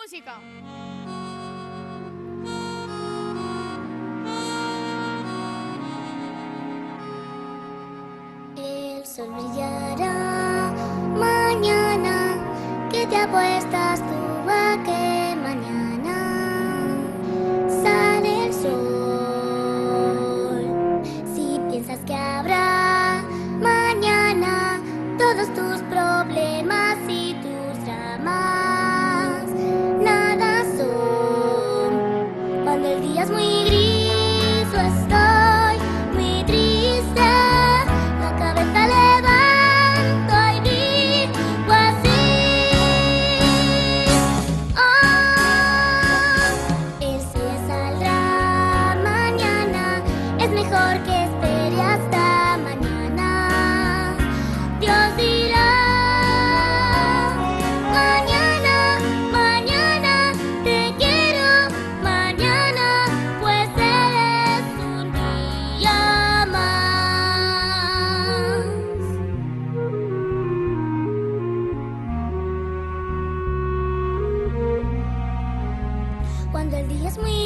música. El sol brillará mañana, que te apuestas tú a que mañana sale el sol. Si piensas que habrá mañana, todos tus problemas y tus dramas nada son. Cuando el día es muy gris o estoy muy triste, la cabeza levanto y digo así: oh, el sol saldrá mañana, es mejor que espere hasta mañana. Dios dirá: mañana, mañana te quiero, mañana, pues eres un día más. Cuando el día es muy